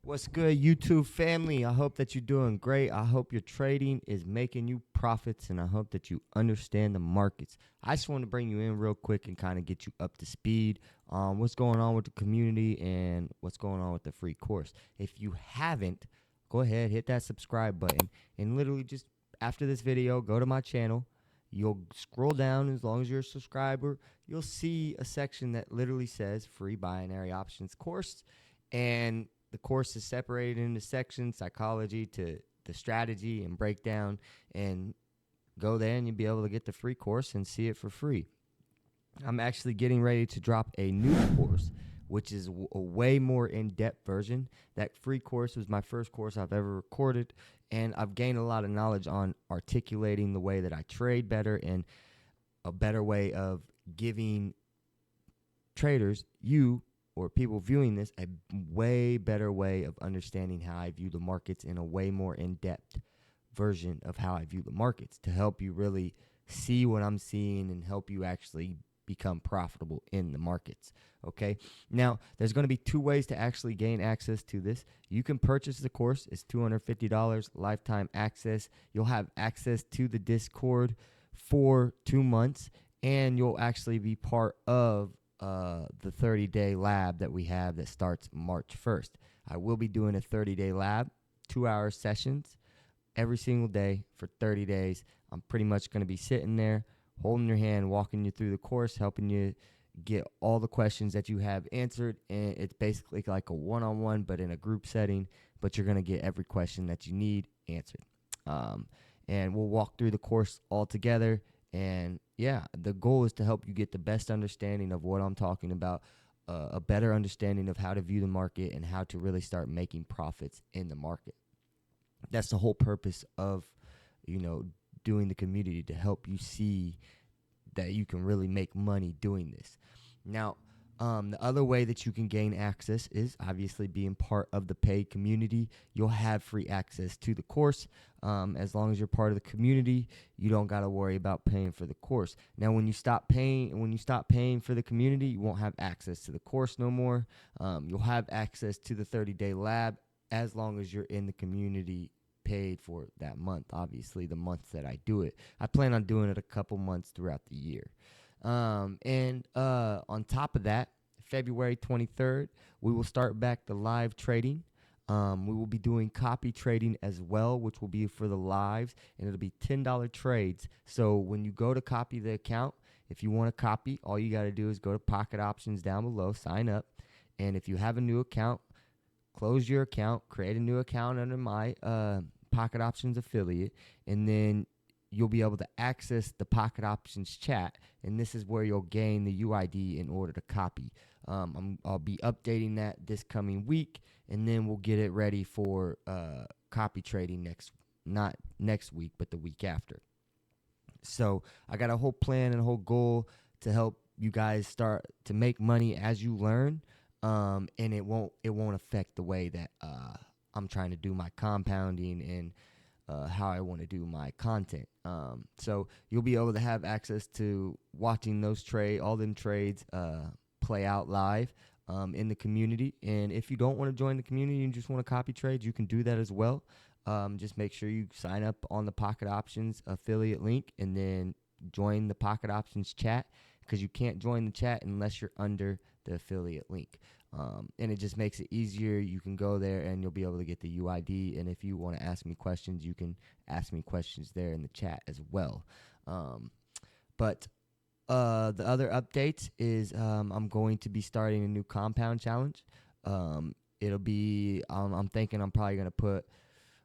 What's good, YouTube family? I hope that you're doing great. I hope your trading is making you profits, and I hope that you understand the markets. I just want to bring you in real quick and kind of get you up to speed on what's going on with the community and what's going on with the free course. If you haven't, go ahead, hit that subscribe button, and literally just after this video, go to my channel. You'll scroll down. As long as you're a subscriber, you'll see a section that literally says free binary options course, and the course is separated into sections: psychology to the strategy and breakdown. And go there and you'll be able to get the free course and see it for free. I'm actually getting ready to drop a new course, which is a way more in-depth version. That free course was my first course I've ever recorded, and I've gained a lot of knowledge on articulating the way that I trade better and a better way of giving traders, you or people viewing this, a way better way of understanding how I view the markets in a way more in-depth version of how I view the markets, to help you really see what I'm seeing and help you actually become profitable in the markets. Okay, now there's going to be two ways to actually gain access to this. You can purchase the course. It's $250 lifetime access. You'll have access to the Discord for 2 months, and you'll actually be part of the 30-day lab that we have that starts March 1st. I will be doing a 30-day lab, 2-hour sessions every single day for 30 days. I'm pretty much going to be sitting there, holding your hand, walking you through the course, helping you get all the questions that you have answered. And it's basically like a one-on-one, but in a group setting, but you're going to get every question that you need answered. And we'll walk through the course all together. And yeah, the goal is to help you get the best understanding of what I'm talking about, a better understanding of how to view the market and how to really start making profits in the market. That's the whole purpose of, doing the community, to help you see that you can really make money doing this. Now, the other way that you can gain access is obviously being part of the paid community. You'll have free access to the course. As long as you're part of the community, you don't got to worry about paying for the course. Now, when you stop paying for the community, you won't have access to the course no more. You'll have access to the 30-day lab as long as you're in the community, paid for that month. Obviously, the months that I do it, I plan on doing it a couple months throughout the year. And on top of that, February 23rd, we will start back the live trading. We will be doing copy trading as well, which will be for the lives, and it'll be $10 trades. So when you go to copy the account, if you want to copy, all you got to do is go to Pocketoptions down below, sign up, and if you have a new account, close your account, create a new account under my Pocketoptions affiliate, and then you'll be able to access the Pocketoptions chat, and this is where you'll gain the UID in order to copy. I'll be updating that this coming week, and then we'll get it ready for copy trading not next week, but the week after. So I got a whole plan and a whole goal to help you guys start to make money as you learn, and it won't affect the way that I'm trying to do my compounding and how I want to do my content. So you'll be able to have access to watching all them trades play out live in the community. And if you don't want to join the community and just want to copy trades, you can do that as well. Just make sure you sign up on the Pocketoptions affiliate link and then join the Pocketoptions chat, because you can't join the chat unless you're under the affiliate link. And it just makes it easier. You can go there and you'll be able to get the UID. And if you want to ask me questions, you can ask me questions there in the chat as well. But the other updates is I'm going to be starting a new compound challenge. It'll be, I'm thinking I'm probably going to put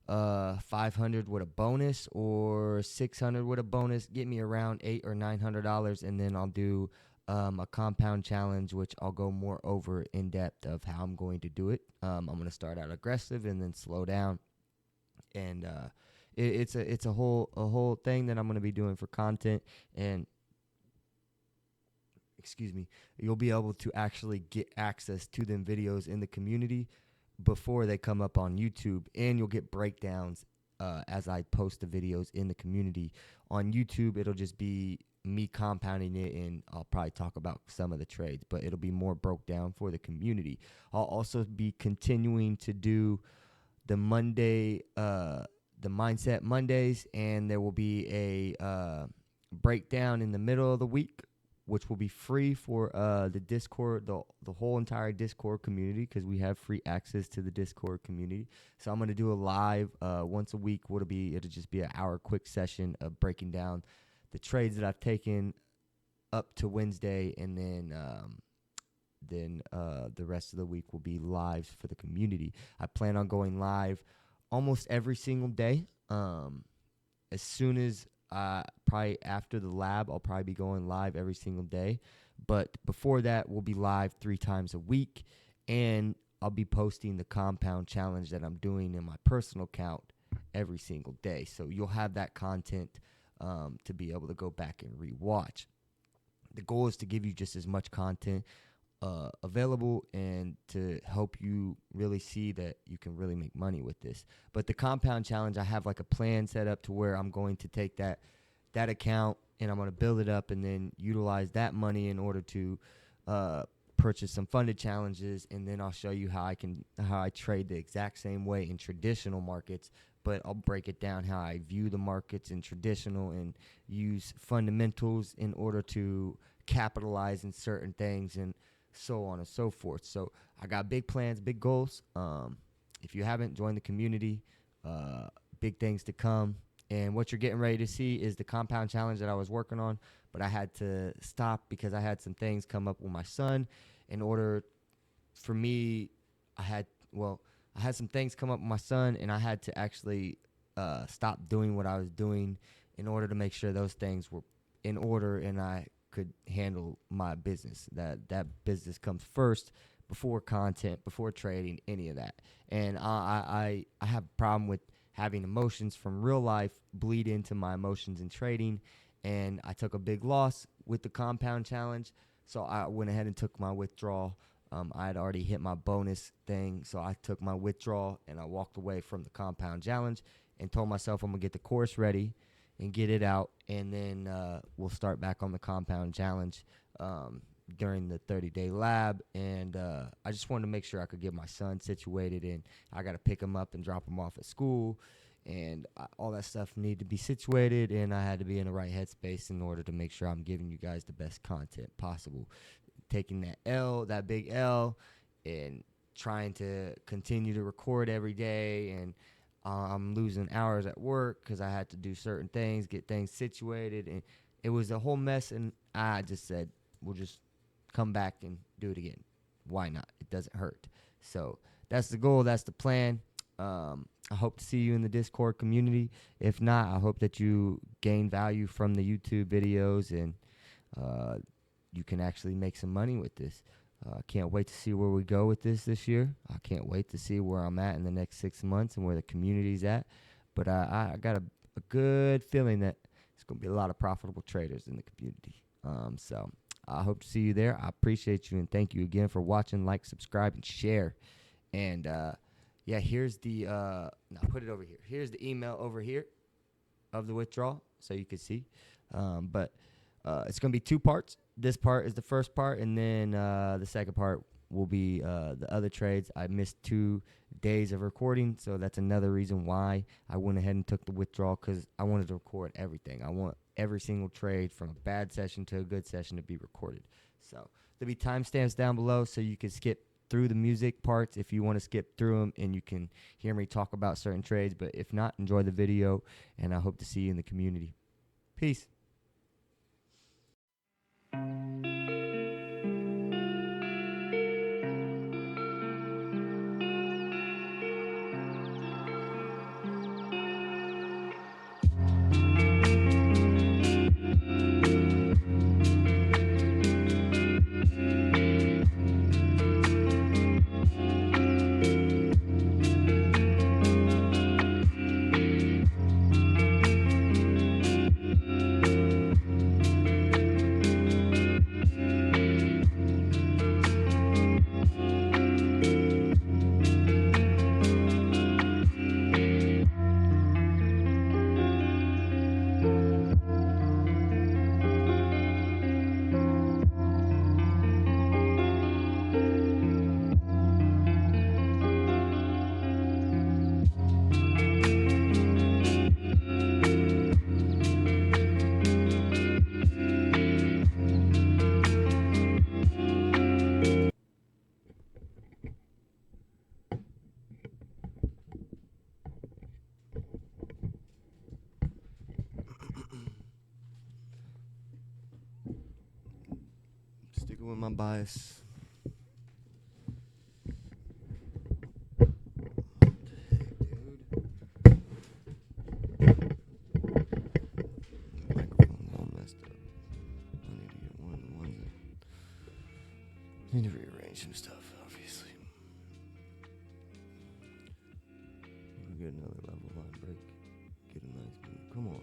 500 with a bonus or 600 with a bonus, get me around $800 or $900, and then I'll do a compound challenge, which I'll go more over in depth of how I'm going to do it. I'm going to start out aggressive and then slow down, and it's a whole thing that I'm going to be doing for content. And you'll be able to actually get access to them videos in the community before they come up on YouTube, and you'll get breakdowns as I post the videos in the community. On YouTube, it'll just be me compounding it, and I'll probably talk about some of the trades, but it'll be more broke down for the community. I'll also be continuing to do the Mindset Mondays, and there will be a breakdown in the middle of the week, which will be free for the Discord, the whole entire Discord community, because we have free access to the Discord community. So I'm going to do a live once a week. It'll just be an hour quick session of breaking down the trades that I've taken up to Wednesday, and then the rest of the week will be lives for the community. I plan on going live almost every single day. As soon as probably after the lab, I'll probably be going live every single day. But before that, we'll be live 3 times a week, and I'll be posting the compound challenge that I'm doing in my personal account every single day. So you'll have that content to be able to go back and rewatch. The goal is to give you just as much content available and to help you really see that you can really make money with this. But the compound challenge, I have like a plan set up to where I'm going to take that account and I'm going to build it up and then utilize that money in order to purchase some funded challenges, and then I'll show you how I trade the exact same way in traditional markets, but I'll break it down how I view the markets in traditional and use fundamentals in order to capitalize in certain things and so on and so forth. So I got big plans, big goals. If you haven't joined the community, big things to come. And what you're getting ready to see is the compound challenge that I was working on, but I had to stop because I had some things come up with my son. In order for me, I had some things come up with my son, and I had to actually stop doing what I was doing in order to make sure those things were in order and I could handle my business. That business comes first before content, before trading, any of that. And I have a problem with having emotions from real life bleed into my emotions in trading, and I took a big loss with the compound challenge, so I went ahead and took my withdrawal. I had already hit my bonus thing, so I took my withdrawal and I walked away from the compound challenge and told myself I'm going to get the course ready and get it out, and then we'll start back on the compound challenge during the 30-day lab. And I just wanted to make sure I could get my son situated, and I got to pick him up and drop him off at school, and all that stuff needed to be situated, and I had to be in the right headspace in order to make sure I'm giving you guys the best content possible. Taking that big L, and trying to continue to record every day, and I'm losing hours at work because I had to do certain things, get things situated, and it was a whole mess, and I just said, we'll just come back and do it again. Why not? It doesn't hurt. So that's the goal. That's the plan. I hope to see you in the Discord community. If not, I hope that you gain value from the YouTube videos, and you can actually make some money with this. I can't wait to see where we go with this year. I can't wait to see where I'm at in the next 6 months and where the community's at. But I got a good feeling that there's going to be a lot of profitable traders in the community. So I hope to see you there. I appreciate you, and thank you again for watching. Like, subscribe, and share. And here's the I'll put it over here. Here's the email over here of the withdrawal, so you can see. But it's going to be 2 parts. This part is the first part, and then the second part will be the other trades. I missed 2 days of recording, so that's another reason why I went ahead and took the withdrawal, because I wanted to record everything. I want every single trade from a bad session to a good session to be recorded. So there'll be timestamps down below, so you can skip through the music parts if you want to skip through them, and you can hear me talk about certain trades. But if not, enjoy the video, and I hope to see you in the community. Peace. sticking with my bias. Microphone's all messed up. I need to get one of the ones that need to rearrange some stuff, obviously. We'll get another level line break. Get a nice move. Come on.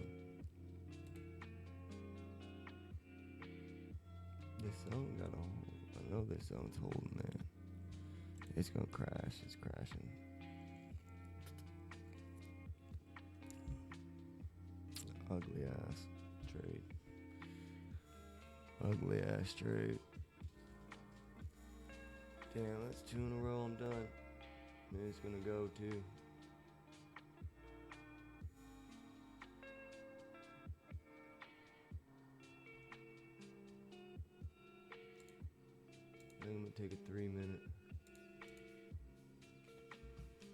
This zone got a hold. I know this zone's holding, man. It's gonna crash. It's crashing. Ugly ass trade. Ugly ass trade. Damn, that's 2 in a row. I'm done. Then it's gonna go too. I'm gonna take a 3-minute.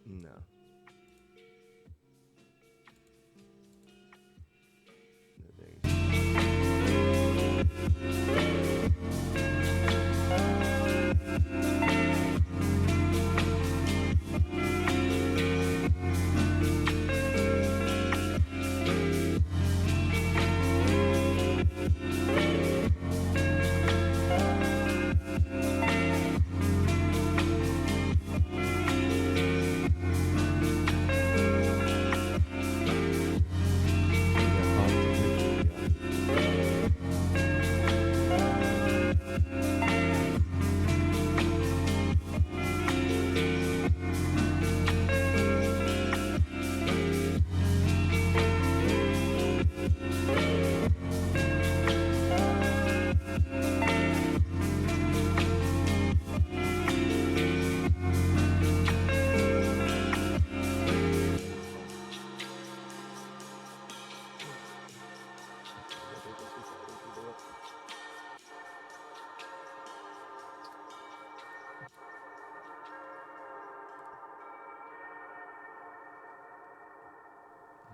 No.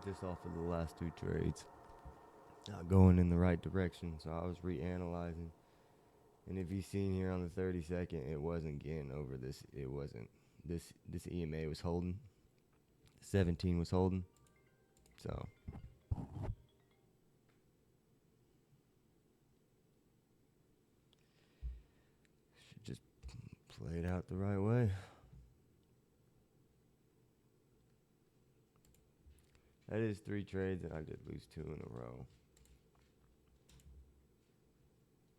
Just off of the last 2 trades, not going in the right direction, so I was reanalyzing. And if you've seen here on the 32nd, it wasn't getting over this. It wasn't. This EMA was holding. 17 was holding. So should just play it out the right way. That is 3 trades, and I did lose 2 in a row.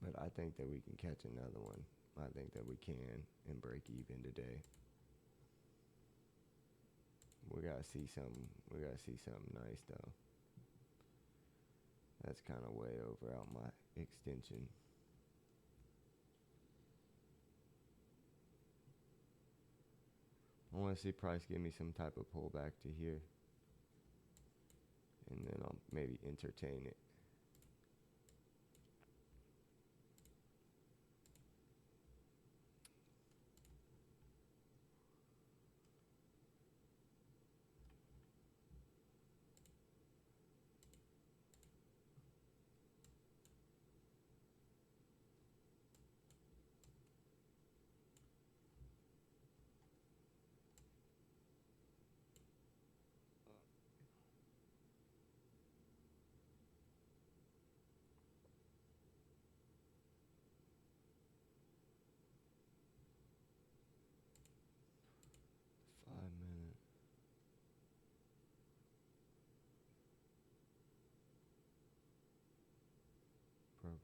But I think that we can catch another one. I think that we can and break even today. We gotta see something. We gotta see something nice though. That's kind of way over out my extension. I want to see price give me some type of pullback to here, and then I'll maybe entertain it.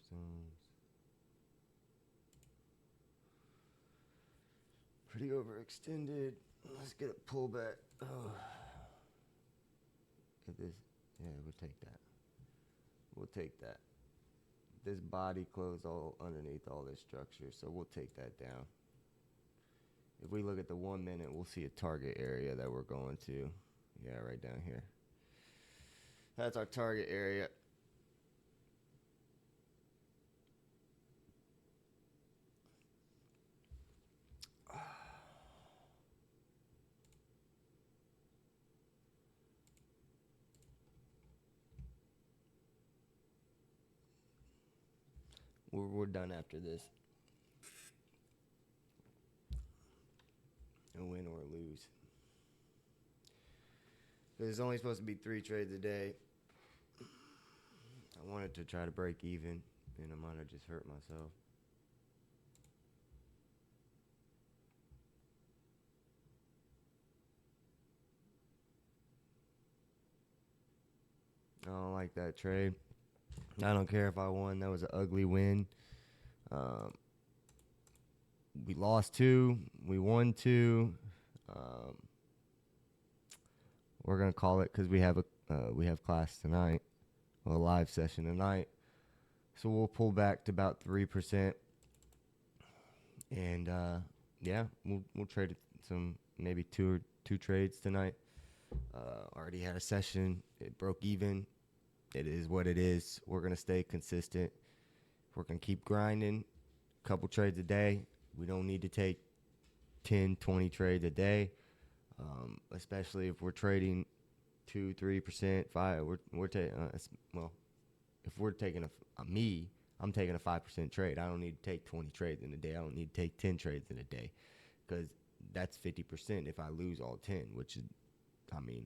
Zones. Pretty overextended. Let's get a pullback. Oh. Get this. Yeah, we'll take that. We'll take that. This body closed all underneath all this structure, so we'll take that down. If we look at the 1 minute, we'll see a target area that we're going to. Yeah, right down here. That's our target area. We're done after this. a win or a lose. Because it's only supposed to be 3 trades a day. I wanted to try to break even, and I might have just hurt myself. I don't like that trade. I don't care if I won. That was an ugly win. We lost 2. We won 2. We're gonna call it because we have class tonight, a live session tonight. So we'll pull back to about 3%, and yeah, we'll trade some maybe two trades tonight. Already had a session. It broke even. It is what it is. We're gonna stay consistent. We're gonna keep grinding. A couple trades a day. We don't need to take 10, 20 trades a day, especially if we're trading 2, 3%, 5. We're taking well, if we're taking I'm taking a 5% trade. I don't need to take 20 trades in a day. I don't need to take 10 trades in a day, because that's 50% if I lose all 10, which is, I mean,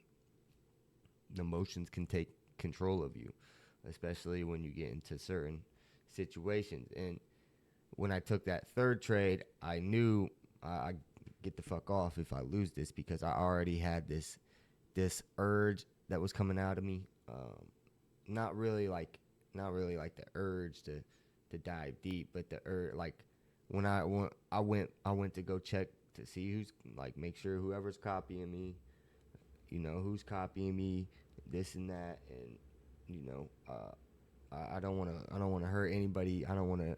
the emotions can take control of you, especially when you get into certain situations. And when I took that 3rd trade, I knew I get the fuck off if I lose this, because I already had this urge that was coming out of me. Not really like the urge to dive deep, but the urge, like when I went to go check to see who's, like, make sure whoever's copying me, who's copying me, this and that, and I don't want to hurt anybody. I don't want to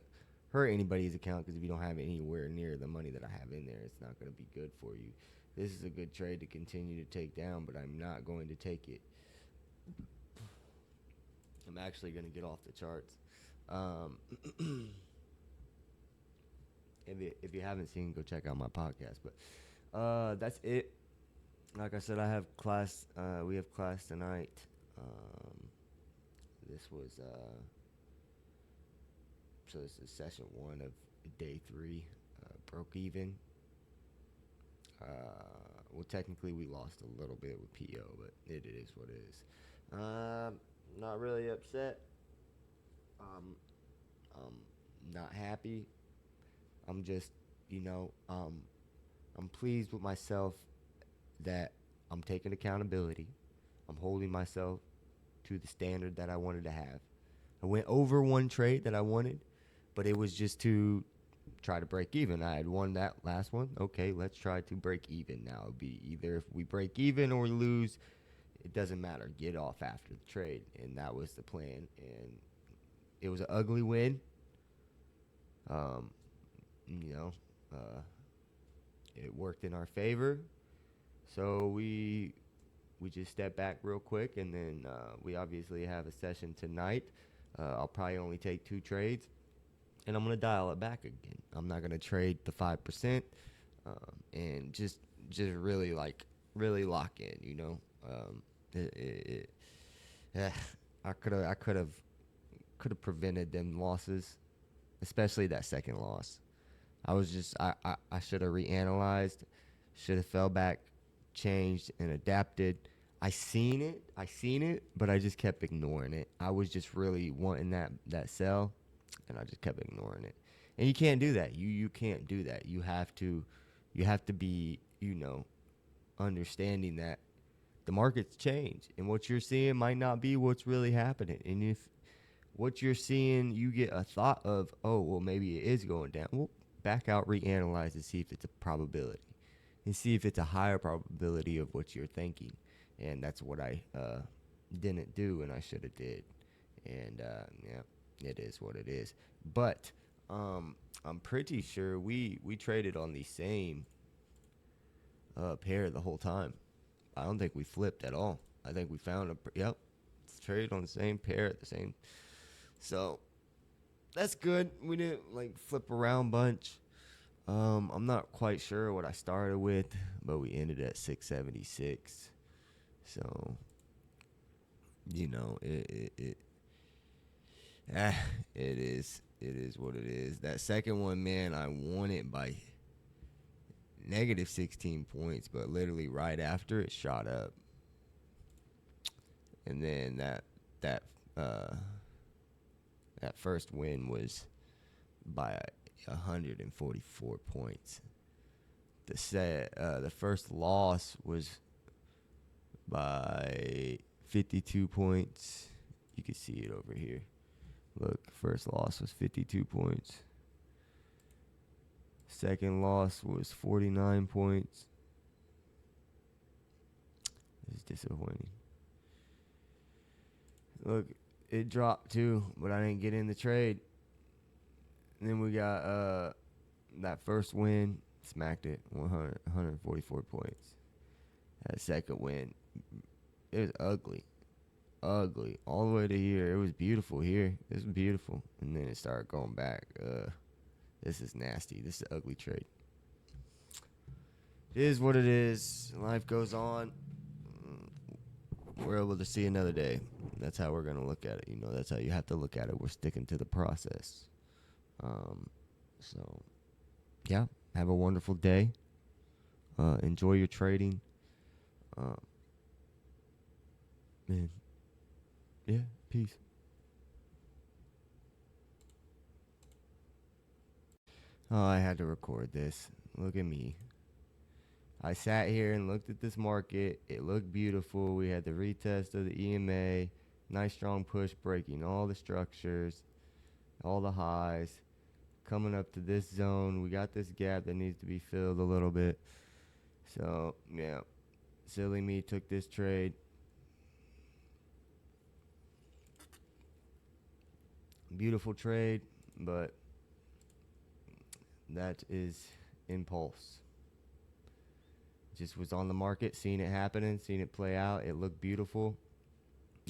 hurt anybody's account, because if you don't have anywhere near the money that I have in there, it's not going to be good for you. This is a good trade to continue to take down, but I'm not going to take it. I'm actually going to get off the charts. If you haven't seen, go check out my podcast. But that's it. Like I said, I have class. We have class tonight. This was so this is session 1 of day 3. Broke even. Well, technically we lost a little bit with PO, but it is what it is. Not really upset. I'm not happy. I'm just, I'm pleased with myself that I'm taking accountability. I'm holding myself to the standard that I wanted to have. I went over 1 trade that I wanted, but it was just to try to break even. I had won that last one. Okay, let's try to break even now. It'll be either if we break even or we lose, it doesn't matter. Get off after the trade. And that was the plan. And it was an ugly win. It worked in our favor. So we just step back real quick, and then we obviously have a session tonight. I'll probably only take 2 trades, and I'm going to dial it back again. I'm not going to trade the 5%, and just really lock in, I could have prevented them losses, especially that second loss. I should have reanalyzed, should have fell back, changed, and adapted. I seen it, but I just kept ignoring it. I was just really wanting that sell, and I just kept ignoring it. And you can't do that. You can't do that. You have to be, understanding that the markets change, and what you're seeing might not be what's really happening. And if what you're seeing, you get a thought of, oh, well, maybe it is going down. Well, back out, reanalyze, and see if it's a probability, and see if it's a higher probability of what you're thinking. And that's what I didn't do, and I should have did. And it is what it is. But I'm pretty sure we traded on the same pair the whole time. I don't think we flipped at all. I think we found traded on the same pair at the same. So that's good. We didn't flip around bunch. I'm not quite sure what I started with, but we ended at 676. So, it is what it is. That second one, man, I won it by negative 16 points, but literally right after it shot up. And then that uh, that first win was by 144 points. The first loss was by 52 points. You can see it over here. Look, first loss was 52 points. Second loss was 49 points. This is disappointing. Look, it dropped too, but I didn't get in the trade. And then we got that first win, smacked it, 144 points. That second win, it was ugly, all the way to here. It was beautiful here. It was beautiful, and then it started going back. This is nasty. This is an ugly trade. It is what it is. Life goes on. We're able to see another day. That's how we're gonna look at it. That's how you have to look at it. We're sticking to the process. So, yeah. Have a wonderful day. Enjoy your trading. Man. Yeah. Peace. Oh, I had to record this. Look at me. I sat here and looked at this market. It looked beautiful. We had the retest of the EMA. Nice strong push breaking all the structures, all the highs. Coming up to this zone. We got this gap that needs to be filled a little bit. So, yeah. Silly me took this trade. Beautiful trade, but that is impulse. Just was on the market, seeing it happening, seeing it play out. It looked beautiful.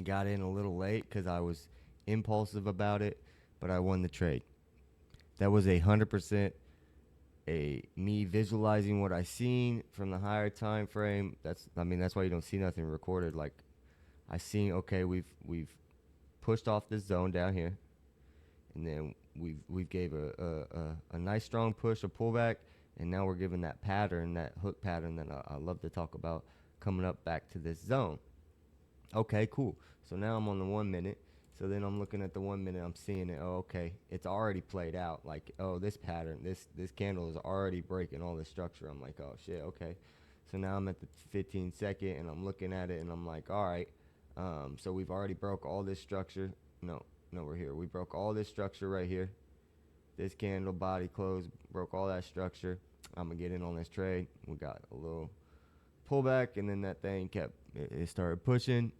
Got in a little late because I was impulsive about it, but I won the trade. That was 100% me visualizing what I seen from the higher time frame. That's why you don't see nothing recorded. Like, I seen, okay, we've pushed off this zone down here, and then we've gave a nice strong push, a pullback, and now we're giving that pattern, that hook pattern that I love to talk about, coming up back to this zone. Okay, cool. So now I'm on the 1 minute. So then I'm looking at the 1 minute. I'm seeing it. Oh, okay. It's already played out. Like, oh, this pattern, this candle is already breaking all this structure. I'm like, oh, shit, okay. So now I'm at the 15 second, and I'm looking at it, and I'm like, all right. So we've already broke all this structure. No, we're here. We broke all this structure right here. This candle body closed, broke all that structure. I'm going to get in on this trade. We got a little pullback, and then that thing it started pushing.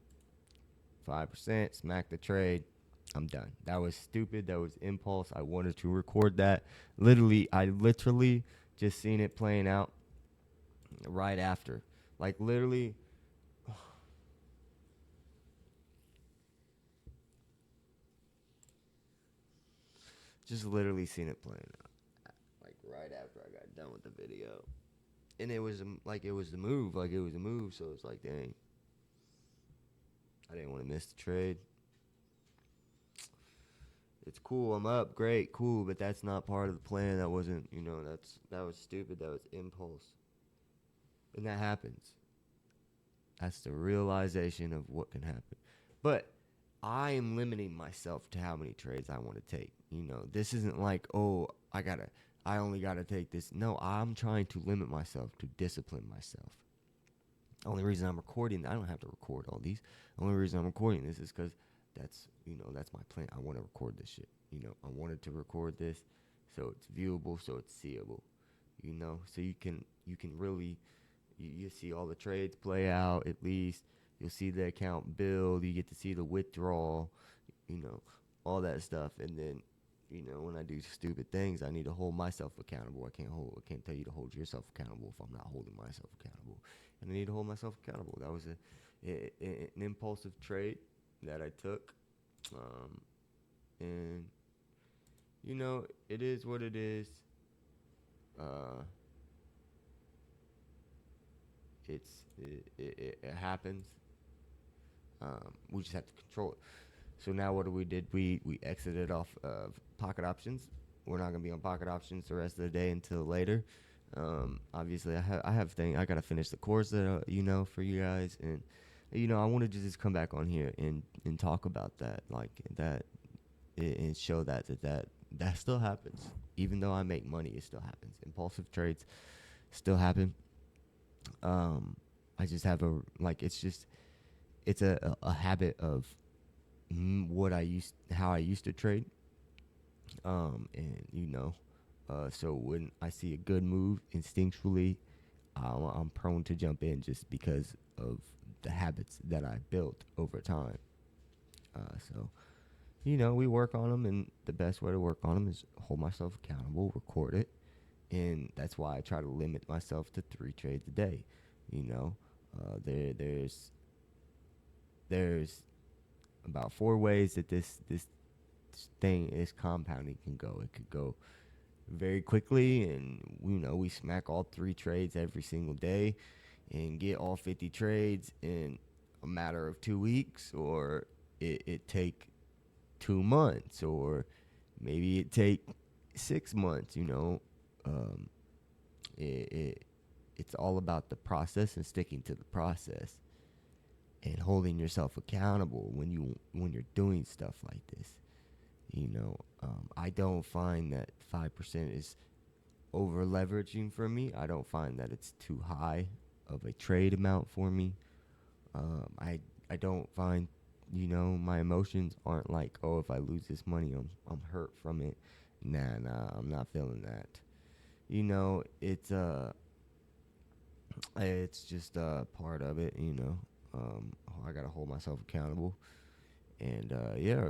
5%, smack the trade. I'm done. That was stupid. That was impulse. I wanted to record that. I literally just seen it playing out right after. Like, literally. Just literally seen it playing out. Like, right after I got done with the video. And it was the move. Like, it was a move. So it's like, dang. I didn't want to miss the trade. It's cool. I'm up. Great. Cool. But that's not part of the plan. That wasn't, that was stupid. That was impulse. And that happens. That's the realization of what can happen. But I am limiting myself to how many trades I want to take. This isn't like, oh, I only got to take this. No, I'm trying to limit myself, to discipline myself. The only reason I'm recording, I don't have to record all these. The only reason I'm recording this is because that's my plan. I want to record this shit. I wanted to record this so it's viewable, so it's seeable. So you can really, you see all the trades play out at least. You'll see the account build. You get to see the withdrawal, all that stuff. And then, when I do stupid things, I need to hold myself accountable. I can't tell you to hold yourself accountable if I'm not holding myself accountable. And I need to hold myself accountable. That was an impulsive trade that I took. And, it is what it is. It happens. We just have to control it. So now what we did, we exited off of pocket options. We're not going to be on pocket options the rest of the day until later. Obviously, I gotta finish the course that for you guys, and I wanted to just come back on here and talk about that, like that, and show that still happens. Even though I make money, it still happens. Impulsive trades still happen. I just have it's a habit of how I used to trade. And so when I see a good move instinctually, I'm prone to jump in just because of the habits that I built over time. So we work on them, and the best way to work on them is hold myself accountable, record it, and that's why I try to limit myself to 3 trades a day. There's about 4 ways that this compounding can go. It could go very quickly, and we smack all 3 trades every single day and get all 50 trades in a matter of 2 weeks, or it take 2 months, or maybe it take 6 months. It's all about the process and sticking to the process and holding yourself accountable when you're doing stuff like this. I don't find that 5% is over leveraging for me. I don't find that it's too high of a trade amount for me. I don't find, my emotions aren't like, oh, if I lose this money, I'm hurt from it. Nah, I'm not feeling that. It's just part of it. I gotta hold myself accountable. And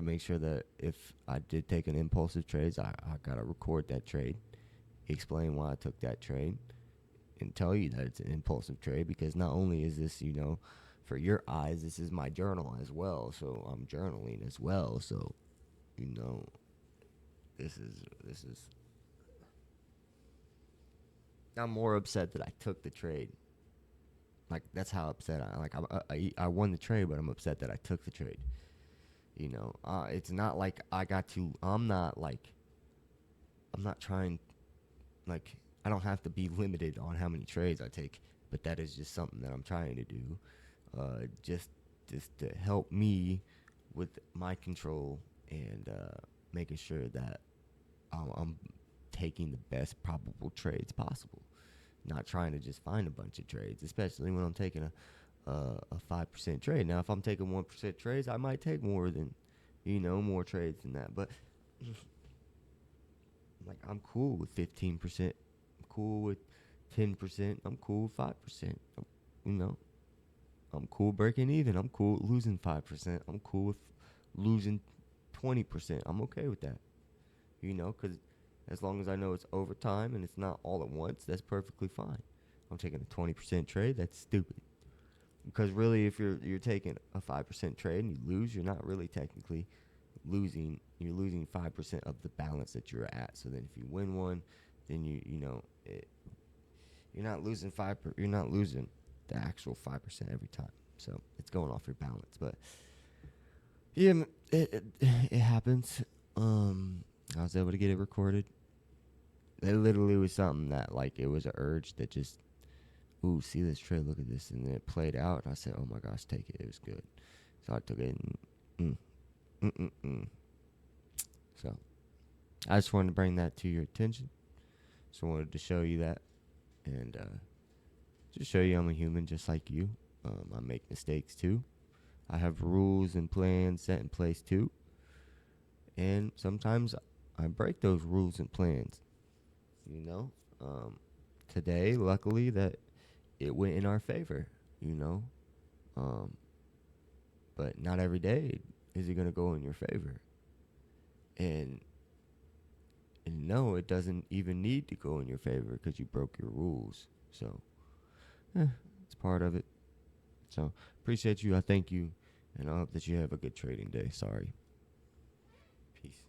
make sure that if I did take an impulsive trade, I gotta record that trade, explain why I took that trade, and tell you that it's an impulsive trade, because not only is this, for your eyes, this is my journal as well. So I'm journaling as well. So, this is. I'm more upset that I took the trade. Like, that's how upset I won the trade, but I'm upset that I took the trade. It's not like I'm not trying, like, I don't have to be limited on how many trades I take, but that is just something that I'm trying to do, just to help me with my control, and making sure that I'm taking the best probable trades possible, not trying to just find a bunch of trades, especially when I'm taking a 5% trade. Now, if I'm taking 1% trades, I might take more trades than that. But like, I'm cool with 15%. I'm cool with 10%. I'm cool with 5%. I'm cool breaking even. I'm cool with losing 5%. I'm cool with losing 20%. I'm okay with that. Because as long as I know it's over time and it's not all at once, that's perfectly fine. I'm taking a 20% trade. That's stupid. Because really, if you're taking a 5% trade and you lose, you're not really technically losing. You're losing 5% of the balance that you're at. So then, if you win one, then you're not losing you're not losing the actual 5% every time. So it's going off your balance. But yeah, it happens. I was able to get it recorded. It literally was something that, like, it was an urge that just, ooh, see this trade, look at this. And then it played out, and I said, oh my gosh, take it. It was good. So I took it, and So I just wanted to bring that to your attention. So I wanted to show you that, and just show you I'm a human just like you. I make mistakes too. I have rules and plans set in place too. And sometimes I break those rules and plans. Today, luckily, that it went in our favor, but not every day is it going to go in your favor. And no, it doesn't even need to go in your favor because you broke your rules. So, it's part of it. So, appreciate you. I thank you. And I hope that you have a good trading day. Sorry. Peace.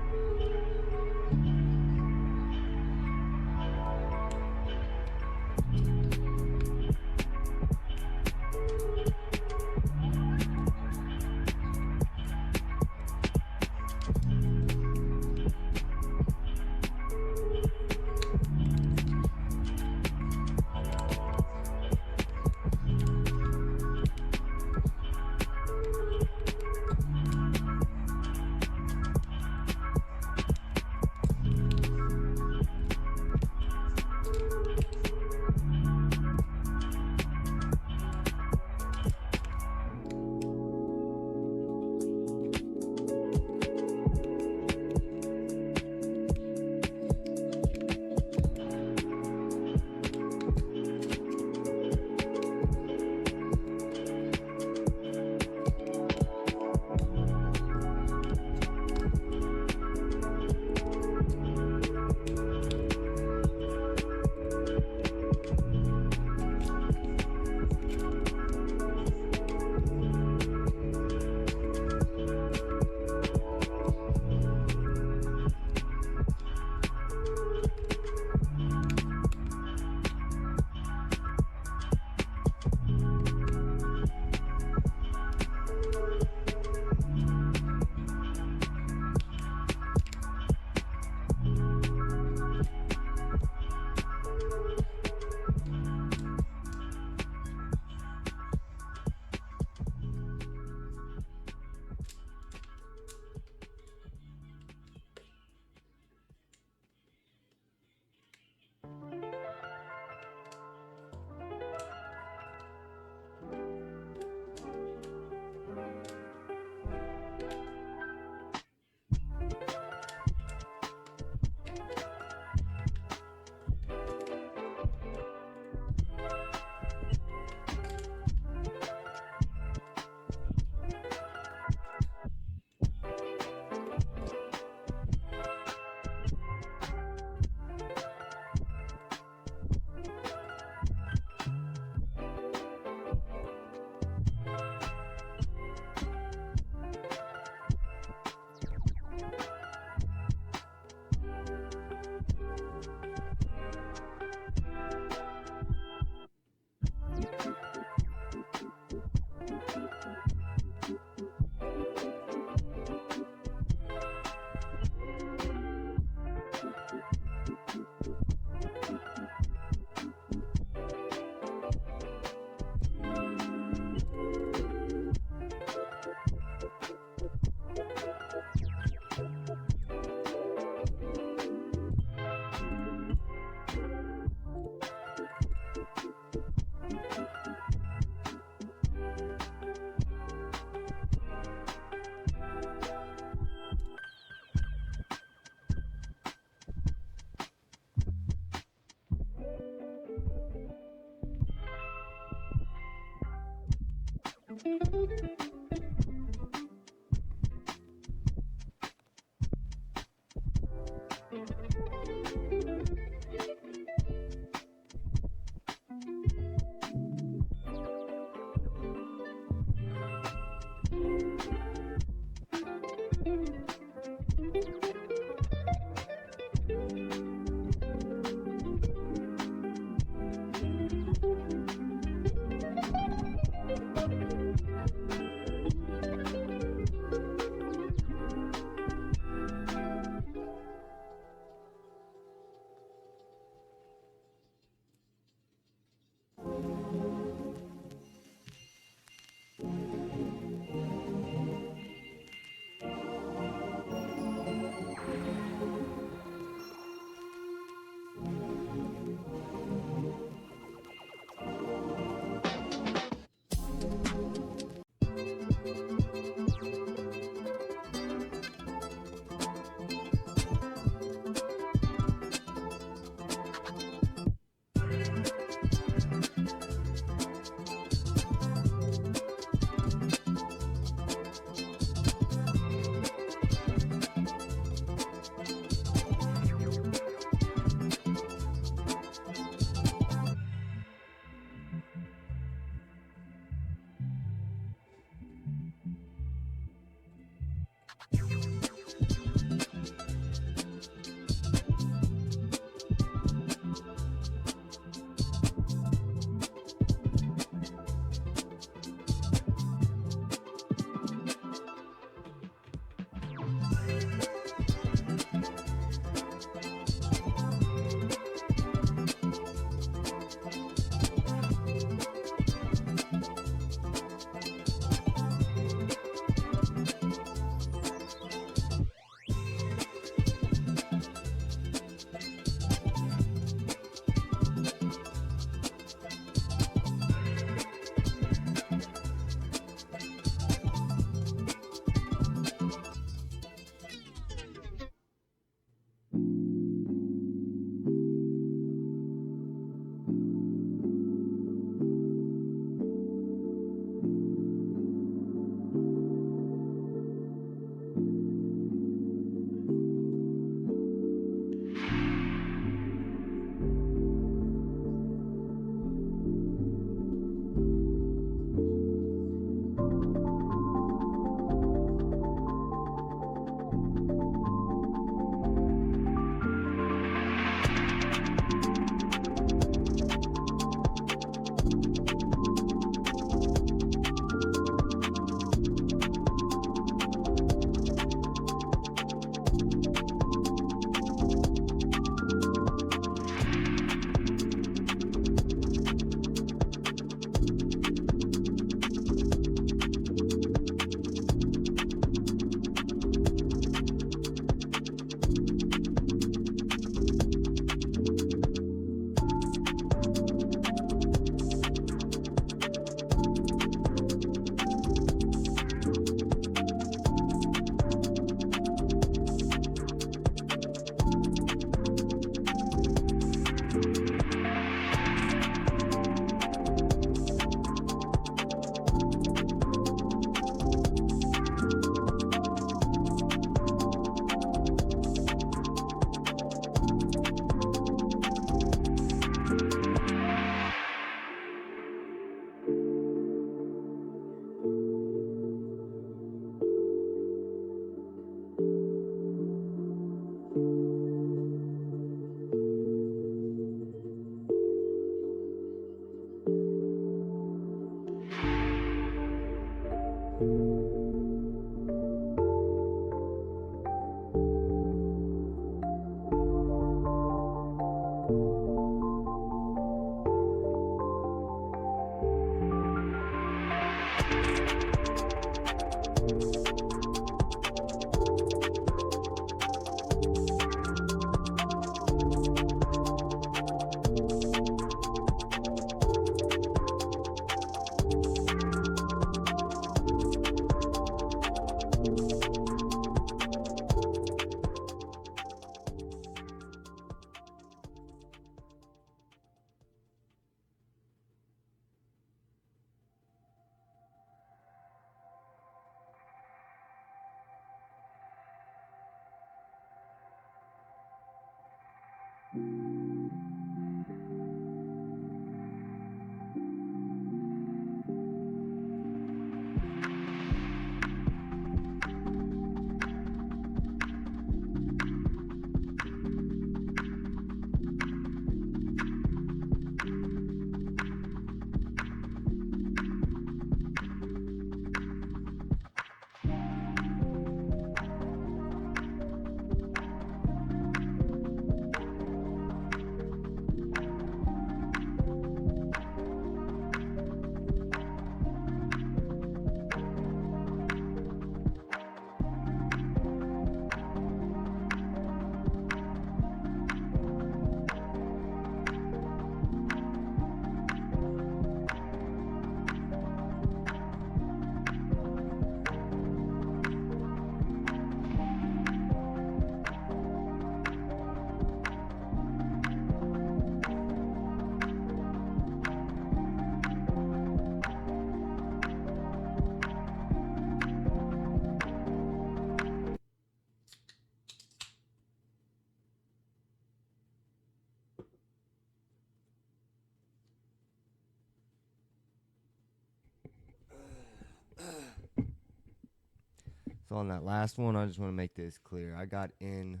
So on that last one, I just want to make this clear. I got in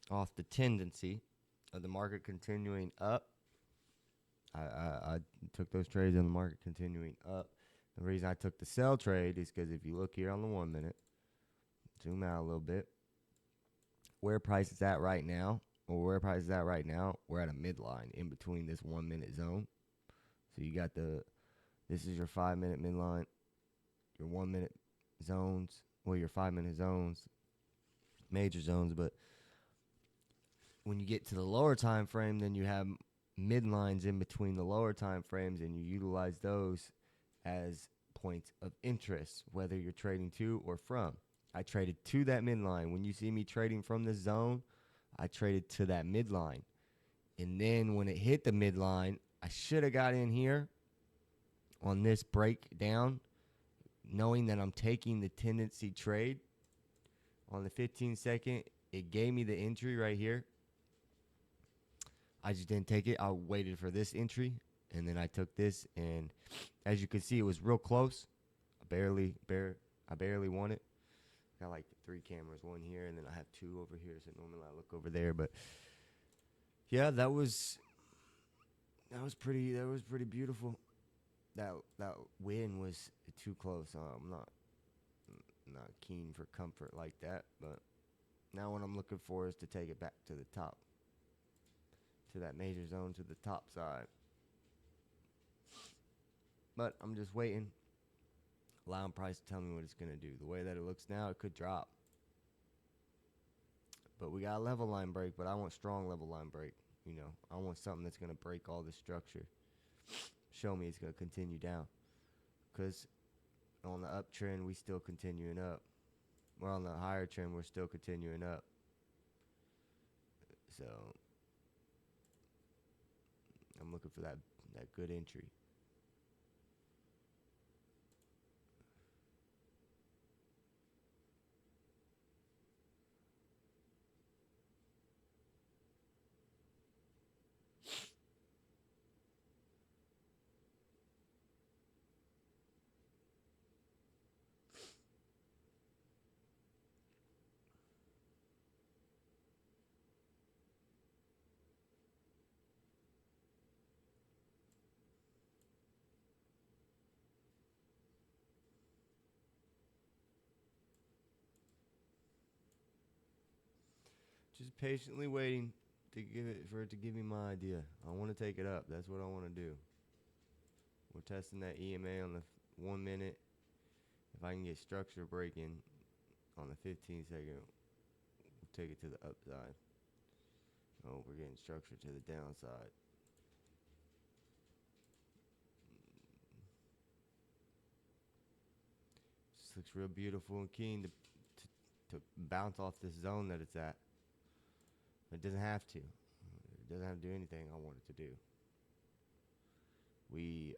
off the tendency of the market continuing up. I took those trades in the market continuing up. The reason I took the sell trade is because if you look here on the 1 minute, zoom out a little bit, where price is at right now, we're at a midline in between this 1 minute zone. So you got this is your 5 minute midline, your 1 minute zones, your 5 minute zones, major zones. But when you get to the lower time frame, then you have midlines in between the lower time frames, and you utilize those as points of interest, whether you're trading to or from. I traded to that midline. When you see me trading from the zone, I traded to that midline. And then when it hit the midline, I should have got in here on this breakdown, knowing that I'm taking the tendency trade. On the 15-second, it gave me the entry right here. I just didn't take it. I waited for this entry, and then I took this. And as you can see, it was real close. I barely won it. Got like 3 cameras, one here, and then I have 2 over here. So normally I look over there, but yeah, that was pretty beautiful. That win was too close. I'm not keen for comfort like that, but now what I'm looking for is to take it back to the top, to that major zone, to the top side. But I'm just waiting, allowing price to tell me what it's going to do. The way that it looks now, it could drop. But we got a level line break, but I want strong level line break. You know, I want something that's going to break all the structure. Show me it's going to continue down. Because on the uptrend, we still continuing up. We're on the higher trend, we're still continuing up. So I'm looking for that good entry. Just patiently waiting for it to give me my idea. I want to take it up. That's what I want to do. We're testing that EMA on the 1 minute. If I can get structure breaking on the 15-second, we'll take it to the upside. Oh, we're getting structure to the downside. This looks real beautiful and keen to bounce off this zone that it's at. It doesn't have to. It doesn't have to do anything I want it to do. We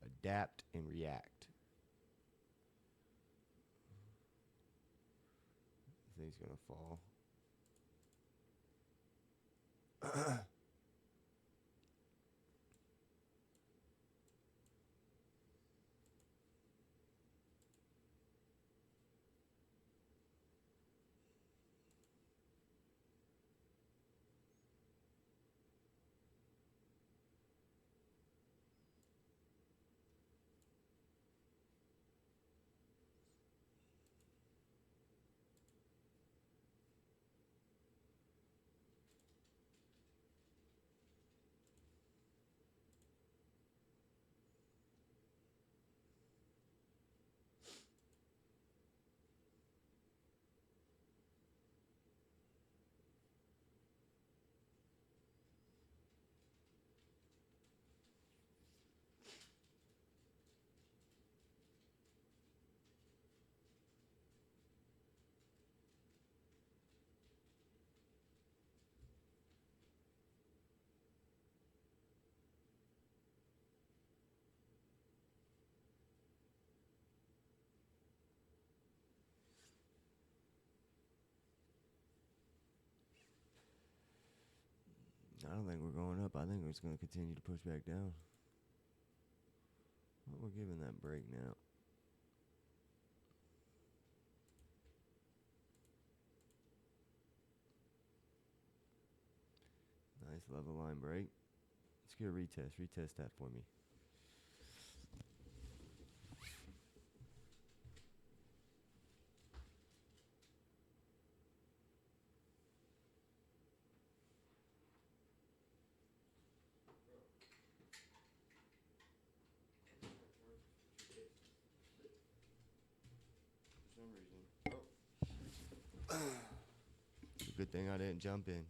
adapt and react. This thing's gonna fall. I don't think we're going up. I think we're just going to continue to push back down. Well, we're giving that break now. Nice level line break. Let's get a retest. Retest that for me. For some reason. It's a good thing I didn't jump in.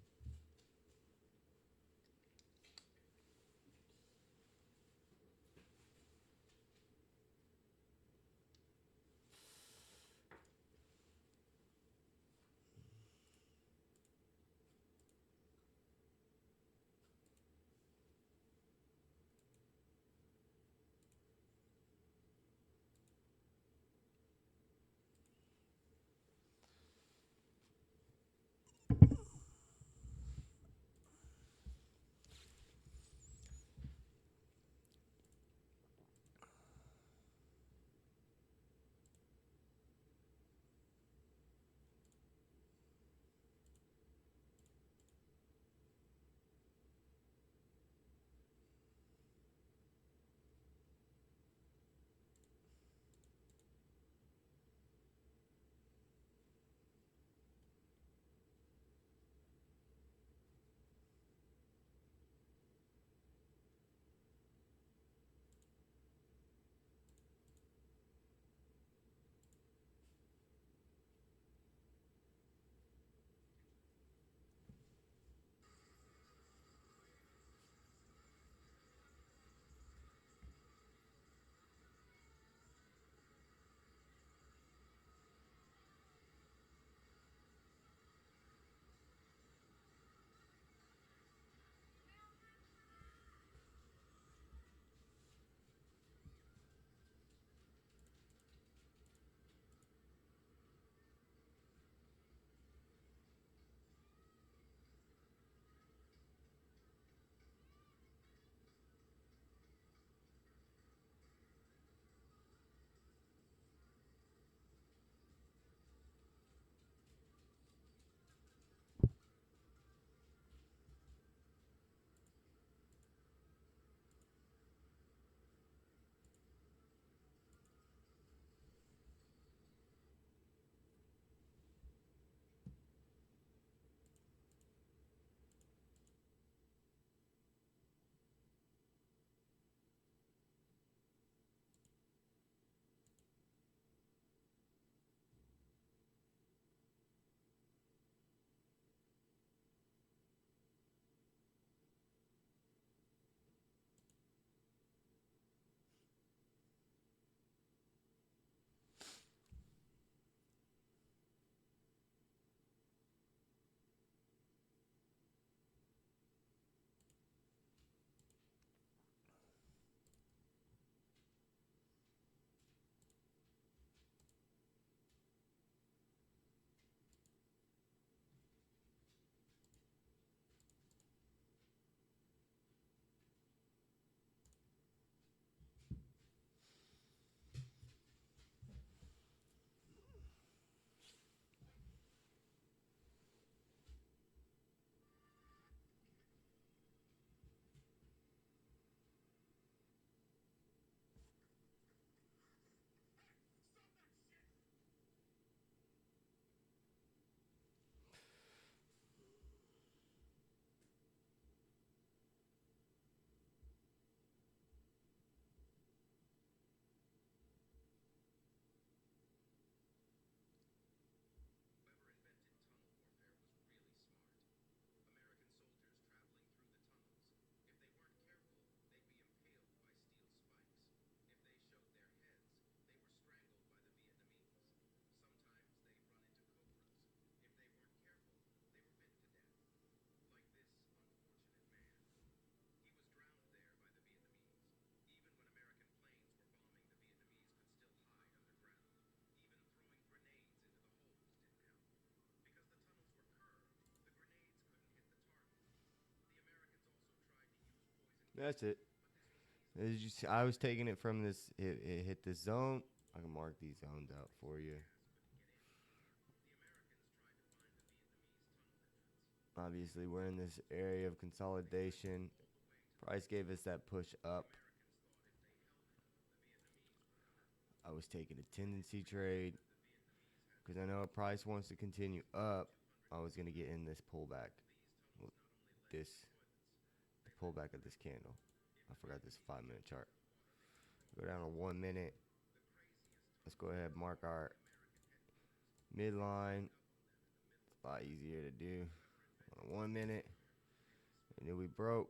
That's it. As you see, I was taking it from this. It hit this zone. I can mark these zones out for you. Obviously, we're in this area of consolidation. Price gave us that push up. I was taking a tendency trade because I know if price wants to continue up, I was going to get in this pullback. The pullback of this candle. I forgot this 5-minute chart. Go down to 1 minute. Let's go ahead and mark our midline. It's a lot easier to do on a 1 minute. And then we broke.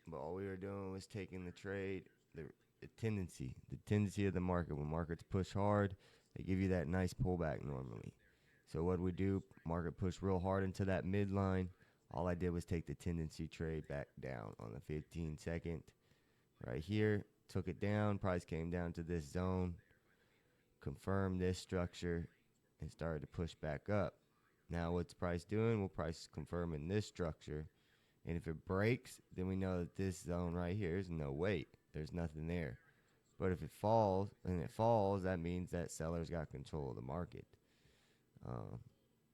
But all we were doing was taking the trade, the tendency of the market. When markets push hard, they give you that nice pullback normally. So what we do, market push real hard into that midline. All I did was take the tendency trade back down on the 15-second. Right here, took it down. Price came down to this zone, confirmed this structure, and started to push back up. Now what's price doing? Well, price is confirming this structure. And if it breaks, then we know that this zone right here is no weight. There's nothing there. But if it falls, that means that seller's got control of the market.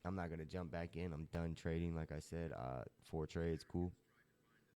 I'm not going to jump back in. I'm done trading. Like I said, 4 trades, cool.